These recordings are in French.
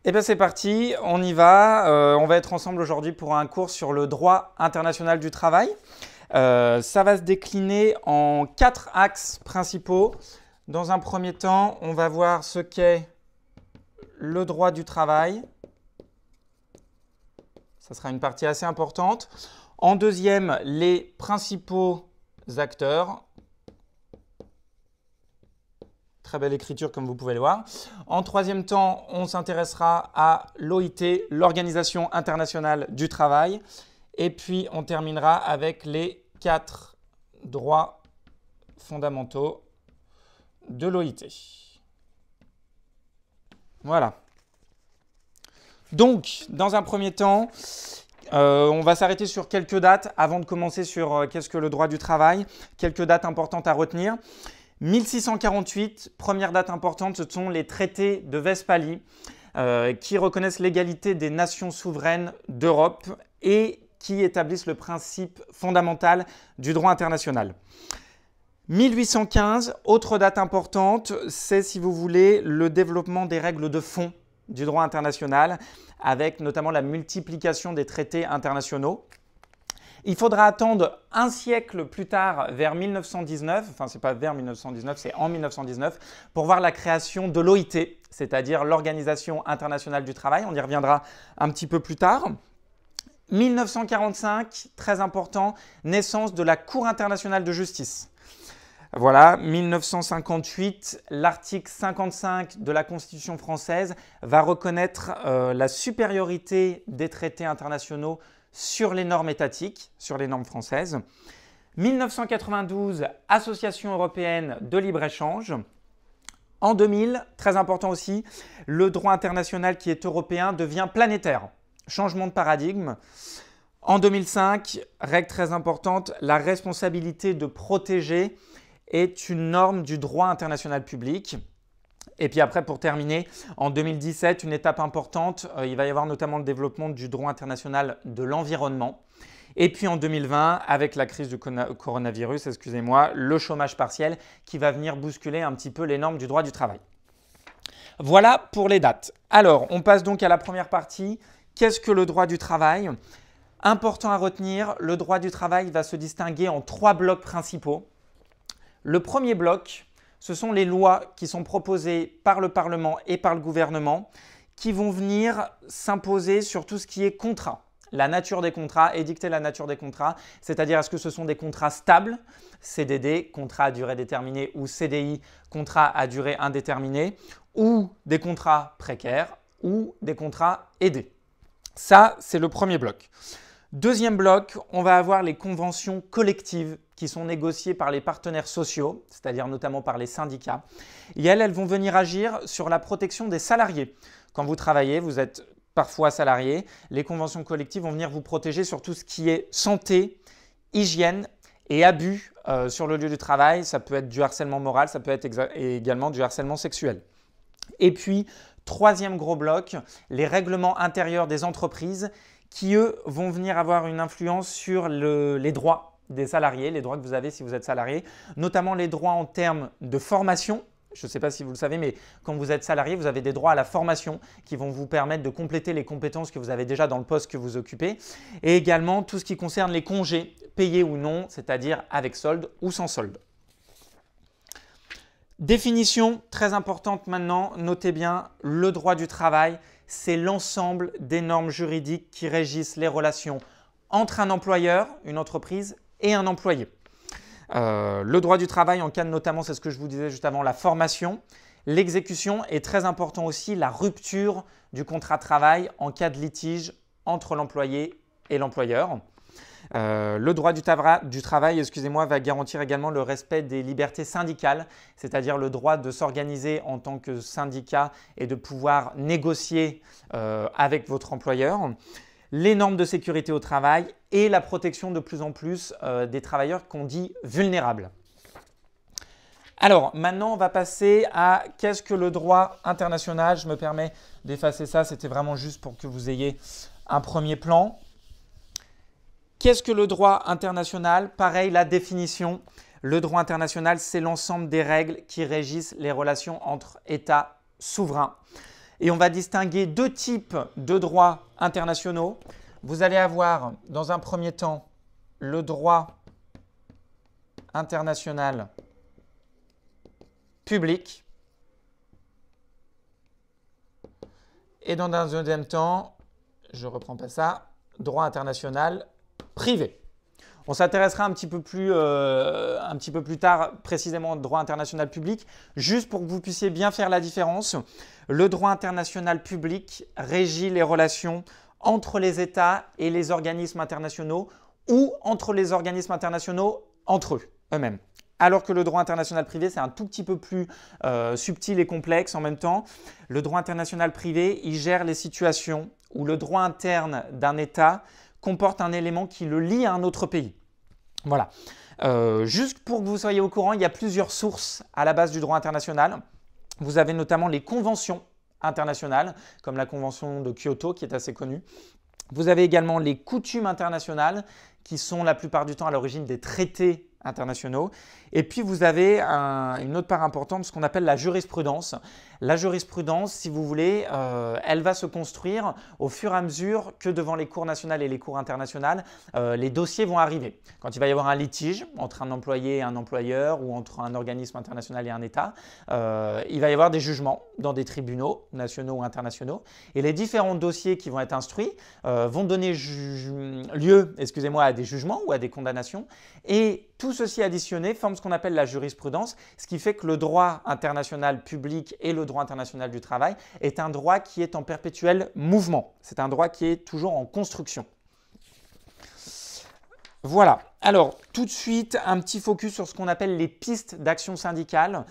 Eh bien c'est parti, on y va. On va être ensemble aujourd'hui pour un cours sur le droit international du travail. Ça va se décliner en 4 axes principaux. Dans un premier temps, on va voir ce qu'est le droit du travail. Ça sera une partie assez importante. En deuxième, les principaux acteurs. Très belle écriture comme vous pouvez le voir. En troisième temps, on s'intéressera à l'OIT, l'Organisation internationale du travail. Et puis, on terminera avec les 4 droits fondamentaux de l'OIT. Voilà. Donc, dans un premier temps, on va s'arrêter sur quelques dates avant de commencer sur qu'est-ce que le droit du travail. Quelques dates importantes à retenir. 1648, première date importante, ce sont les traités de Westphalie qui reconnaissent l'égalité des nations souveraines d'Europe et qui établissent le principe fondamental du droit international. 1815, autre date importante, c'est si vous voulez le développement des règles de fond du droit international avec notamment la multiplication des traités internationaux. Il faudra attendre un siècle plus tard, vers 1919, enfin c'est pas vers 1919, c'est en 1919, pour voir la création de l'OIT, c'est-à-dire l'Organisation internationale du travail. On y reviendra un petit peu plus tard. 1945, très important, naissance de la Cour internationale de justice. Voilà, 1958, l'article 55 de la Constitution française va reconnaître la supériorité des traités internationaux sur les normes étatiques, sur les normes françaises. 1992, Association européenne de libre-échange. En 2000, très important aussi, le droit international qui est européen devient planétaire. Changement de paradigme. En 2005, règle très importante, la responsabilité de protéger est une norme du droit international public. Et puis après, pour terminer, en 2017, une étape importante, il va y avoir notamment le développement du droit international de l'environnement. Et puis en 2020, avec la crise du coronavirus, le chômage partiel qui va venir bousculer un petit peu les normes du droit du travail. Voilà pour les dates. Alors, on passe donc à la première partie. Qu'est-ce que le droit du travail? Important à retenir, le droit du travail va se distinguer en 3 blocs principaux. Le premier bloc, ce sont les lois qui sont proposées par le Parlement et par le gouvernement qui vont venir s'imposer sur tout ce qui est contrat. La nature des contrats, édicter la nature des contrats, c'est-à-dire est-ce que ce sont des contrats stables, CDD, contrat à durée déterminée, ou CDI, contrat à durée indéterminée, ou des contrats précaires, ou des contrats aidés. Ça, c'est le premier bloc. Deuxième bloc, on va avoir les conventions collectives qui sont négociées par les partenaires sociaux, c'est-à-dire notamment par les syndicats. Et elles vont venir agir sur la protection des salariés. Quand vous travaillez, vous êtes parfois salarié, les conventions collectives vont venir vous protéger sur tout ce qui est santé, hygiène et abus sur le lieu du travail. Ça peut être du harcèlement moral, ça peut être également du harcèlement sexuel. Et puis, troisième gros bloc, les règlements intérieurs des entreprises qui, eux, vont venir avoir une influence sur les droits des salariés, les droits que vous avez si vous êtes salarié, notamment les droits en termes de formation. Je ne sais pas si vous le savez, mais quand vous êtes salarié, vous avez des droits à la formation qui vont vous permettre de compléter les compétences que vous avez déjà dans le poste que vous occupez. Et également tout ce qui concerne les congés, payés ou non, c'est-à-dire avec solde ou sans solde. Définition très importante maintenant, notez bien, le droit du travail, c'est l'ensemble des normes juridiques qui régissent les relations entre un employeur, une entreprise et un employé. Le droit du travail encadre notamment, c'est ce que je vous disais juste avant, la formation, l'exécution et très important aussi la rupture du contrat de travail en cas de litige entre l'employé et l'employeur. Le droit du travail, va garantir également le respect des libertés syndicales, c'est-à-dire le droit de s'organiser en tant que syndicat et de pouvoir négocier avec votre employeur. Les normes de sécurité au travail et la protection de plus en plus des travailleurs qu'on dit vulnérables. Alors, maintenant, on va passer à qu'est-ce que le droit international. Je me permets d'effacer ça, c'était vraiment juste pour que vous ayez un premier plan. Qu'est-ce que le droit international? Pareil, la définition. Le droit international, c'est l'ensemble des règles qui régissent les relations entre États souverains. Et on va distinguer deux types de droits internationaux. Vous allez avoir, dans un premier temps, le droit international public. Et dans un deuxième temps, je ne reprends pas ça, droit international privé. On s'intéressera un petit peu plus tard précisément au droit international public, juste pour que vous puissiez bien faire la différence. Le droit international public régit les relations entre les États et les organismes internationaux ou entre les organismes internationaux entre eux-mêmes. Alors que le droit international privé, c'est un tout petit peu plus subtil et complexe en même temps. Le droit international privé, il gère les situations où le droit interne d'un État comporte un élément qui le lie à un autre pays. Voilà. Juste pour que vous soyez au courant, il y a plusieurs sources à la base du droit international. Vous avez notamment les conventions internationales, comme la convention de Kyoto qui est assez connue. Vous avez également les coutumes internationales qui sont la plupart du temps à l'origine des traités internationaux. Et puis vous avez une autre part importante, ce qu'on appelle la jurisprudence. La jurisprudence, si vous voulez, elle va se construire au fur et à mesure que devant les cours nationales et les cours internationales, les dossiers vont arriver. Quand il va y avoir un litige entre un employé et un employeur ou entre un organisme international et un État, il va y avoir des jugements dans des tribunaux nationaux ou internationaux. Et les différents dossiers qui vont être instruits vont donner lieu, à des jugements ou à des condamnations. Et tout ceci additionné forme ce qu'on appelle la jurisprudence, ce qui fait que le droit international public et le droit international du travail est un droit qui est en perpétuel mouvement. C'est un droit qui est toujours en construction. Voilà. Alors, tout de suite, un petit focus sur ce qu'on appelle les pistes d'action syndicale.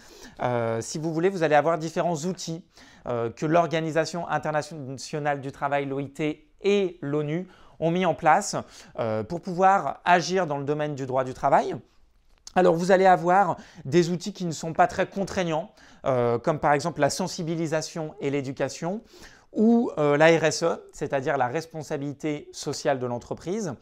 Si vous voulez, vous allez avoir différents outils que l'Organisation internationale du travail, l'OIT et l'ONU ont mis en place pour pouvoir agir dans le domaine du droit du travail. Alors, vous allez avoir des outils qui ne sont pas très contraignants, comme par exemple la sensibilisation et l'éducation, ou la RSE, c'est-à-dire la responsabilité sociale de l'entreprise,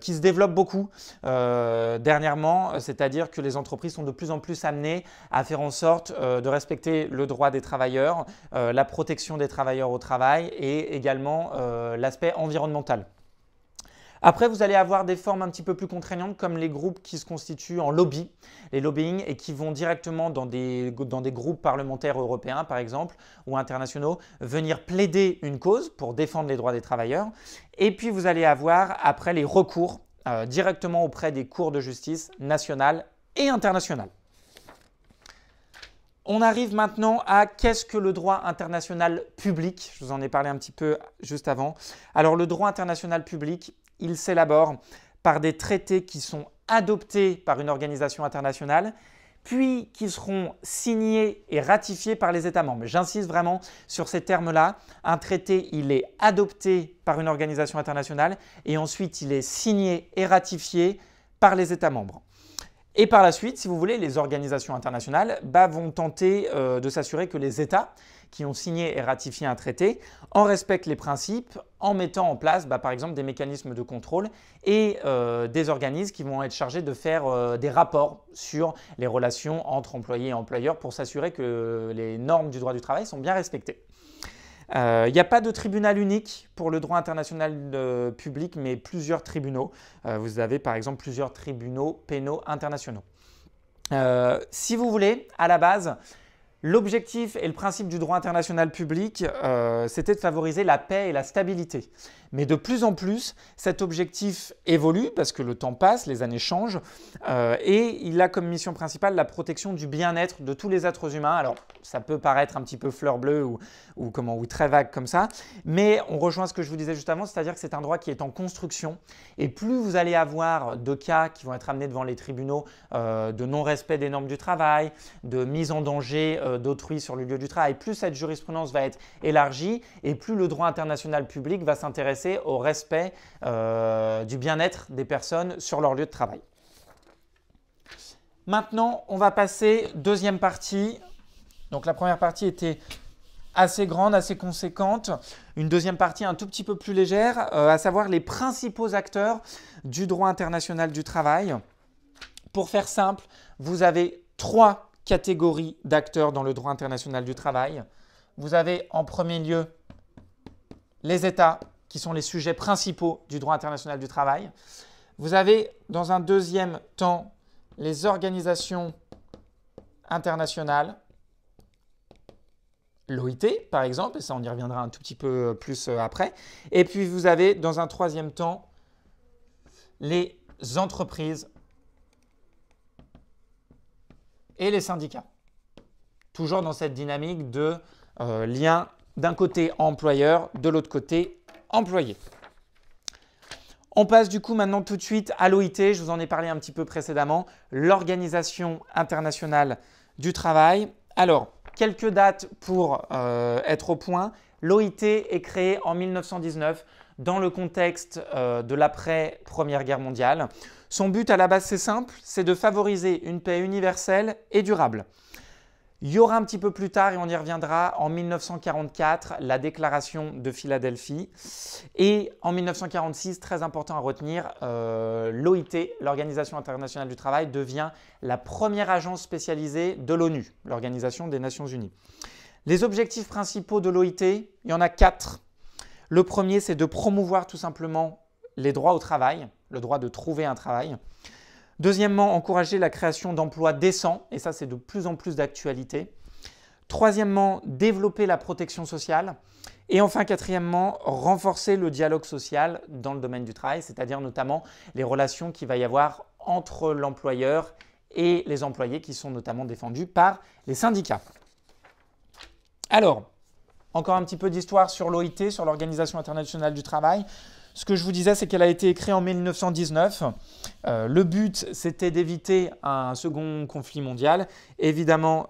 qui se développe beaucoup dernièrement, c'est-à-dire que les entreprises sont de plus en plus amenées à faire en sorte de respecter le droit des travailleurs, la protection des travailleurs au travail et également l'aspect environnemental. Après, vous allez avoir des formes un petit peu plus contraignantes comme les groupes qui se constituent en lobby, les lobbying, et qui vont directement dans des groupes parlementaires européens, par exemple, ou internationaux, venir plaider une cause pour défendre les droits des travailleurs. Et puis, vous allez avoir après les recours directement auprès des cours de justice nationales et internationales. On arrive maintenant à qu'est-ce que le droit international public. Je vous en ai parlé un petit peu juste avant. Alors, le droit international public, il s'élabore par des traités qui sont adoptés par une organisation internationale, puis qui seront signés et ratifiés par les États membres. J'insiste vraiment sur ces termes-là. Un traité, il est adopté par une organisation internationale et ensuite il est signé et ratifié par les États membres. Et par la suite, si vous voulez, les organisations internationales vont tenter de s'assurer que les États qui ont signé et ratifié un traité en respectent les principes en mettant en place par exemple des mécanismes de contrôle et des organismes qui vont être chargés de faire des rapports sur les relations entre employés et employeurs pour s'assurer que les normes du droit du travail sont bien respectées. Il n'y a pas de tribunal unique pour le droit international public, mais plusieurs tribunaux. Vous avez par exemple plusieurs tribunaux pénaux internationaux. Si vous voulez, à la base, l'objectif et le principe du droit international public, c'était de favoriser la paix et la stabilité. Mais de plus en plus, cet objectif évolue parce que le temps passe, les années changent et il a comme mission principale la protection du bien-être de tous les êtres humains. Alors, ça peut paraître un petit peu fleur bleue ou très vague comme ça, mais on rejoint ce que je vous disais juste avant, c'est-à-dire que c'est un droit qui est en construction et plus vous allez avoir de cas qui vont être amenés devant les tribunaux de non-respect des normes du travail, de mise en danger d'autrui sur le lieu du travail, plus cette jurisprudence va être élargie et plus le droit international public va s'intéresser au respect du bien-être des personnes sur leur lieu de travail. Maintenant, on va passer deuxième partie. Donc la première partie était assez grande, assez conséquente. Une deuxième partie un tout petit peu plus légère, à savoir les principaux acteurs du droit international du travail. Pour faire simple, vous avez trois catégories d'acteurs dans le droit international du travail. vous avez en premier lieu les États, qui sont les sujets principaux du droit international du travail. Vous avez dans un deuxième temps les organisations internationales, l'OIT par exemple, et ça on y reviendra un tout petit peu plus après. Et puis vous avez dans un troisième temps les entreprises et les syndicats. Toujours dans cette dynamique de lien d'un côté employeur, de l'autre côté employé. On passe du coup maintenant tout de suite à l'OIT, je vous en ai parlé un petit peu précédemment, l'Organisation internationale du travail. Alors, quelques dates pour être au point. L'OIT est créée en 1919 dans le contexte de l'après-Première Guerre mondiale. Son but à la base, c'est simple, c'est de favoriser une paix universelle et durable. Il y aura un petit peu plus tard, et on y reviendra, en 1944, la déclaration de Philadelphie. Et en 1946, très important à retenir, l'OIT, l'Organisation internationale du travail, devient la première agence spécialisée de l'ONU, l'Organisation des Nations Unies. Les objectifs principaux de l'OIT, il y en a 4. Le premier, c'est de promouvoir tout simplement les droits au travail, le droit de trouver un travail. Deuxièmement, encourager la création d'emplois décents, et ça c'est de plus en plus d'actualité. Troisièmement, développer la protection sociale. Et enfin, quatrièmement, renforcer le dialogue social dans le domaine du travail, c'est-à-dire notamment les relations qu'il va y avoir entre l'employeur et les employés qui sont notamment défendus par les syndicats. Alors, encore un petit peu d'histoire sur l'OIT, sur l'Organisation internationale du travail. Ce que je vous disais, c'est qu'elle a été créée en 1919. Le but, c'était d'éviter un second conflit mondial. Évidemment,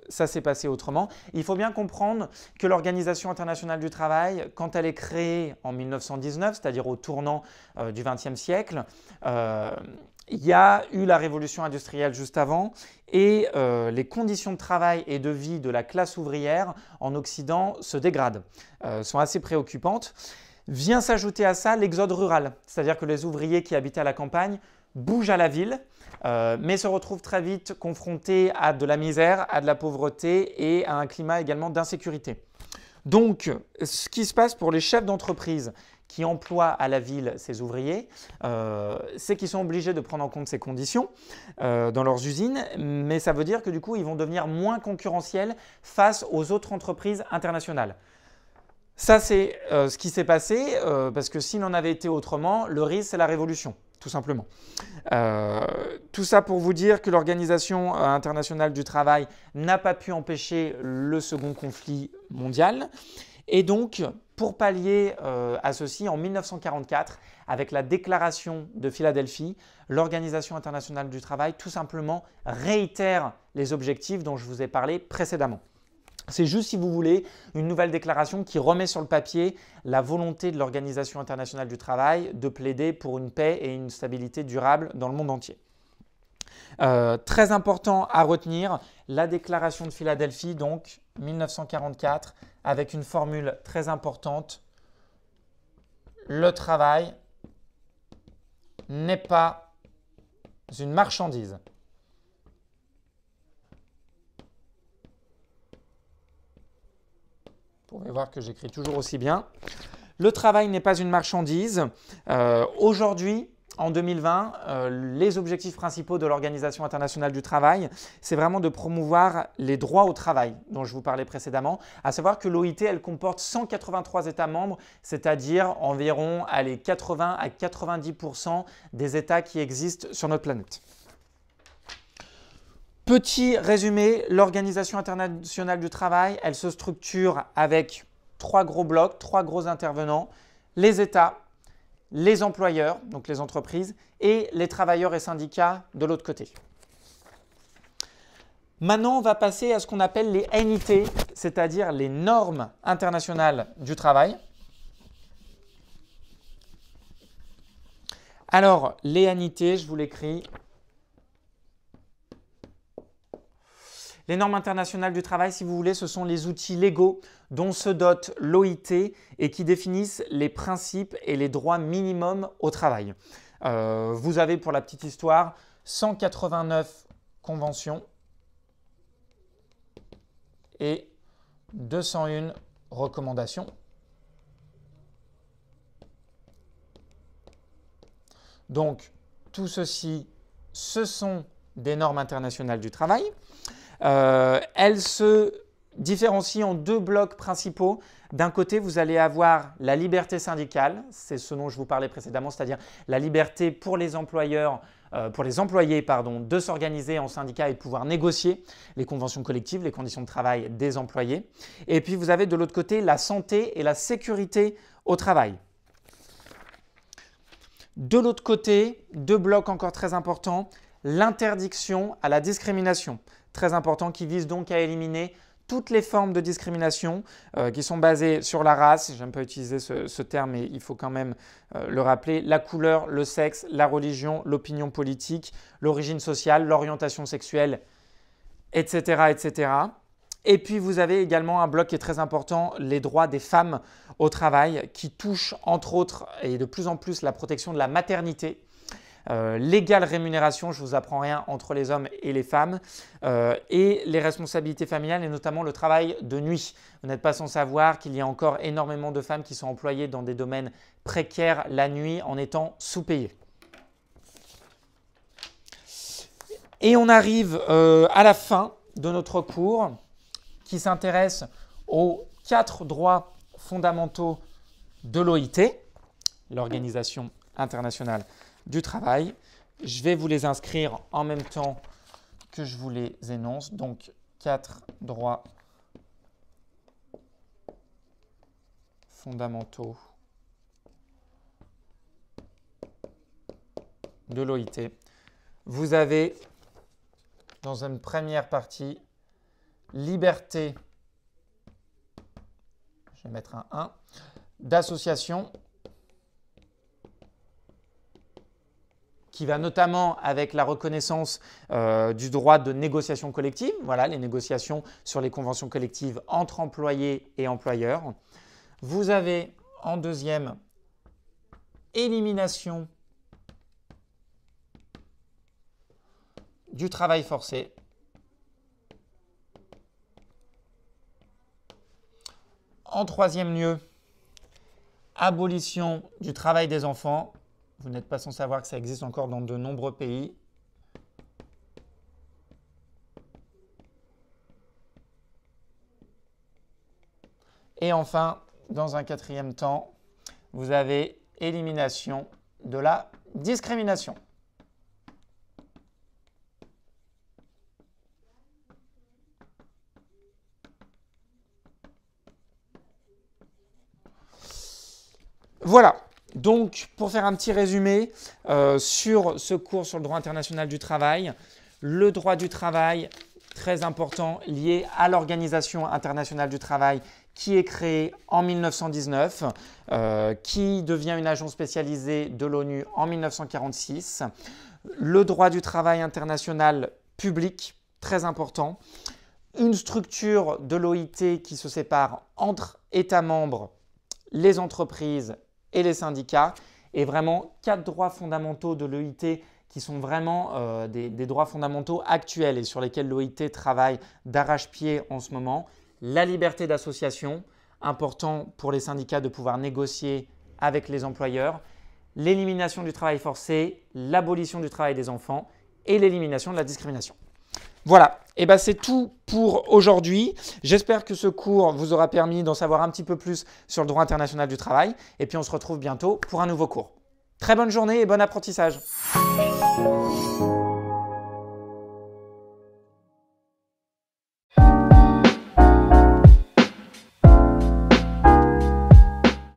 ça s'est passé autrement. Il faut bien comprendre que l'Organisation internationale du travail, quand elle est créée en 1919, c'est-à-dire au tournant du XXe siècle, il y a eu la révolution industrielle juste avant et les conditions de travail et de vie de la classe ouvrière en Occident se dégradent, sont assez préoccupantes. Vient s'ajouter à ça l'exode rural, c'est-à-dire que les ouvriers qui habitaient à la campagne bougent à la ville, mais se retrouvent très vite confrontés à de la misère, à de la pauvreté et à un climat également d'insécurité. Donc, ce qui se passe pour les chefs d'entreprise qui emploient à la ville ces ouvriers, c'est qu'ils sont obligés de prendre en compte ces conditions dans leurs usines, mais ça veut dire que du coup, ils vont devenir moins concurrentiels face aux autres entreprises internationales. Ça, c'est ce qui s'est passé, parce que s'il en avait été autrement, le risque, c'est la révolution, tout simplement. Tout ça pour vous dire que l'Organisation internationale du travail n'a pas pu empêcher le second conflit mondial. Et donc, pour pallier à ceci, en 1944, avec la déclaration de Philadelphie, l'Organisation internationale du travail tout simplement réitère les objectifs dont je vous ai parlé précédemment. C'est juste, si vous voulez, une nouvelle déclaration qui remet sur le papier la volonté de l'Organisation internationale du travail de plaider pour une paix et une stabilité durable dans le monde entier. Très important à retenir, la déclaration de Philadelphie, donc 1944, avec une formule très importante. Le travail n'est pas une marchandise. Vous pouvez voir que j'écris toujours aussi bien. Le travail n'est pas une marchandise. Aujourd'hui, en 2020, les objectifs principaux de l'Organisation internationale du travail, c'est vraiment de promouvoir les droits au travail dont je vous parlais précédemment, à savoir que l'OIT, elle comporte 183 États membres, c'est-à-dire environ 80 à 90% des États qui existent sur notre planète. Petit résumé, l'Organisation internationale du travail, elle se structure avec 3 gros blocs, 3 gros intervenants, les États, les employeurs, donc les entreprises, et les travailleurs et syndicats de l'autre côté. Maintenant, on va passer à ce qu'on appelle les NIT, c'est-à-dire les normes internationales du travail. Alors, les NIT, je vous l'écris. Les normes internationales du travail, si vous voulez, ce sont les outils légaux dont se dote l'OIT et qui définissent les principes et les droits minimums au travail. Vous avez, pour la petite histoire, 189 conventions et 201 recommandations. Donc, tout ceci, ce sont des normes internationales du travail. Elles se différencient en deux blocs principaux. D'un côté, vous allez avoir la liberté syndicale, c'est ce dont je vous parlais précédemment, c'est-à-dire la liberté pour les employeurs, pour les employés de s'organiser en syndicat et de pouvoir négocier les conventions collectives, les conditions de travail des employés. Et puis, vous avez de l'autre côté la santé et la sécurité au travail. De l'autre côté, deux blocs encore très importants, l'interdiction à la discrimination, très important, qui vise donc à éliminer toutes les formes de discrimination qui sont basées sur la race, j'aime pas utiliser ce terme mais il faut quand même le rappeler, la couleur, le sexe, la religion, l'opinion politique, l'origine sociale, l'orientation sexuelle, etc., etc. Et puis vous avez également un bloc qui est très important, les droits des femmes au travail, qui touchent entre autres et de plus en plus la protection de la maternité. L'égale rémunération, je ne vous apprends rien, entre les hommes et les femmes, et les responsabilités familiales et notamment le travail de nuit. Vous n'êtes pas sans savoir qu'il y a encore énormément de femmes qui sont employées dans des domaines précaires la nuit en étant sous-payées. Et on arrive à la fin de notre cours qui s'intéresse aux 4 droits fondamentaux de l'OIT, l'Organisation internationale du travail. Je vais vous les inscrire en même temps que je vous les énonce. Donc, 4 droits fondamentaux de l'OIT. Vous avez, dans une première partie, liberté, je vais mettre un 1, d'association, qui va notamment avec la reconnaissance du droit de négociation collective, voilà, les négociations sur les conventions collectives entre employés et employeurs. Vous avez en deuxième, élimination du travail forcé. En troisième lieu, abolition du travail des enfants. Vous n'êtes pas sans savoir que ça existe encore dans de nombreux pays. Et enfin, dans un quatrième temps, vous avez élimination de la discrimination. Voilà. Donc, pour faire un petit résumé sur ce cours sur le droit international du travail, le droit du travail, très important, lié à l'Organisation internationale du travail qui est créée en 1919, qui devient une agence spécialisée de l'ONU en 1946. Le droit du travail international public, très important. Une structure de l'OIT qui se sépare entre États membres, les entreprises et les syndicats, et vraiment 4 droits fondamentaux de l'OIT qui sont vraiment des droits fondamentaux actuels et sur lesquels l'OIT travaille d'arrache-pied en ce moment. La liberté d'association, important pour les syndicats de pouvoir négocier avec les employeurs. L'élimination du travail forcé, l'abolition du travail des enfants et l'élimination de la discrimination. Voilà, et ben c'est tout pour aujourd'hui. J'espère que ce cours vous aura permis d'en savoir un petit peu plus sur le droit international du travail. Et puis on se retrouve bientôt pour un nouveau cours. Très bonne journée et bon apprentissage.